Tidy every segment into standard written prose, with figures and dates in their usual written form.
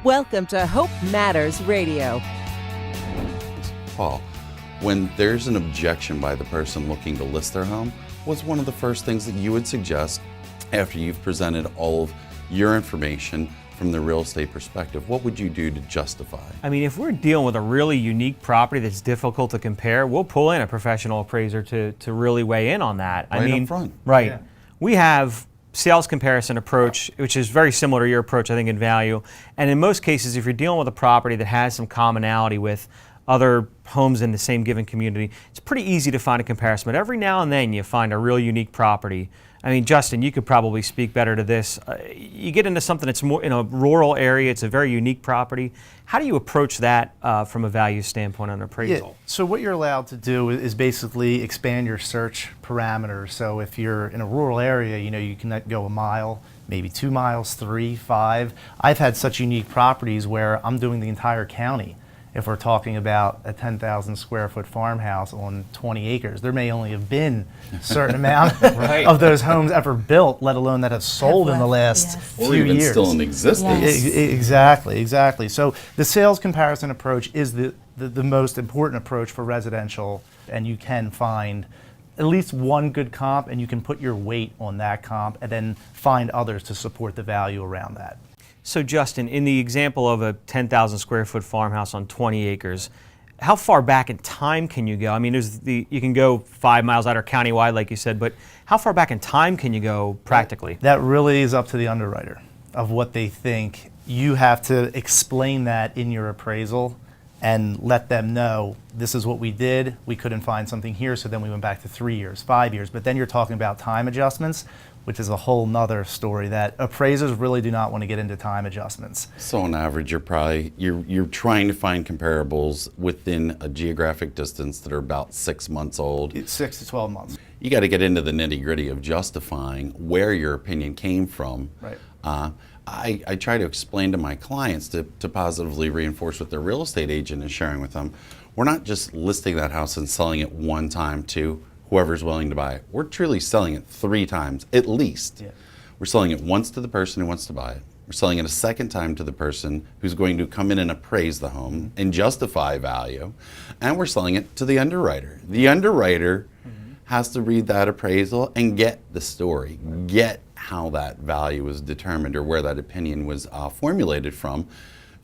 Welcome to Hope Matters Radio. Paul, when there's an objection by the person looking to list their home, what's one of the first things that you would suggest after you've presented all of your information from the real estate perspective? What would you do to justify? I mean, if we're dealing with a really unique property that's difficult to compare, we'll pull in a professional appraiser to really weigh in on that. Right up front. Right. Yeah. We have sales comparison approach, which is very similar to your approach, I think, in value. And in most cases, if you're dealing with a property that has some commonality with other homes in the same given community, it's pretty easy to find a comparison. But every now and then you find a real unique property. I mean, Justin, you could probably speak better to this. You get into something that's more in a rural area, it's a very unique property. How do you approach that from a value standpoint on appraisal? Yeah. So what you're allowed to do is basically expand your search parameters. So if you're in a rural area, you can go a mile, maybe 2 miles, 3, 5. I've had such unique properties where I'm doing the entire county. If we're talking about a 10,000 square foot farmhouse on 20 acres, there may only have been a certain amount of those homes ever built, let alone that have sold in the last few Or even years. still in existence. Exactly. So the sales comparison approach is the most important approach for residential, and you can find at least one good comp, and you can put your weight on that comp and then find others to support the value around that. So Justin, in the example of a 10,000 square foot farmhouse on 20 acres, how far back in time can you go? I mean, you can go 5 miles out or countywide, like you said, but how far back in time can you go practically? That really is up to the underwriter of what they think. You have to explain that in your appraisal and let them know this is what we did. We couldn't find something here, so then we went back to 3 years, 5 years. But then you're talking about time adjustments, which is a whole nother story that appraisers really do not want to get into time adjustments. So on average, you're trying to find comparables within a geographic distance that are about 6 months old. It's 6 to 12 months. You got to get into the nitty-gritty of justifying where your opinion came from. Right. I try to explain to my clients to positively reinforce what their real estate agent is sharing with them. We're not just listing that house and selling it one time to whoever's willing to buy it. We're truly selling it 3 times, at least. Yeah. We're selling it once to the person who wants to buy it. We're selling it a second time to the person who's going to come in and appraise the home and justify value. And we're selling it to the underwriter. The underwriter has to read that appraisal and get the story, get how that value was determined or where that opinion was formulated from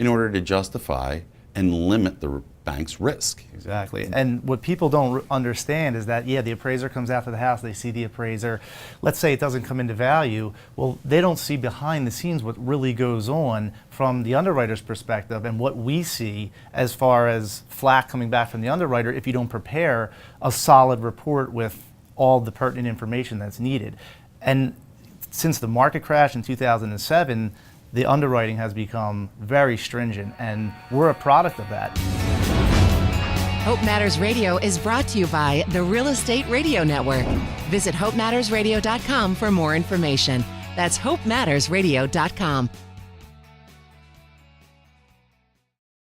in order to justify and limit the bank's risk. Exactly. And what people don't understand is that, the appraiser comes out to the house, they see the appraiser, let's say it doesn't come into value, well, they don't see behind the scenes what really goes on from the underwriter's perspective and what we see as far as flack coming back from the underwriter if you don't prepare a solid report with all the pertinent information that's needed. And since the market crash in 2007, the underwriting has become very stringent, and we're a product of that. Hope Matters Radio is brought to you by the Real Estate Radio Network. Visit hopemattersradio.com for more information. That's hopemattersradio.com.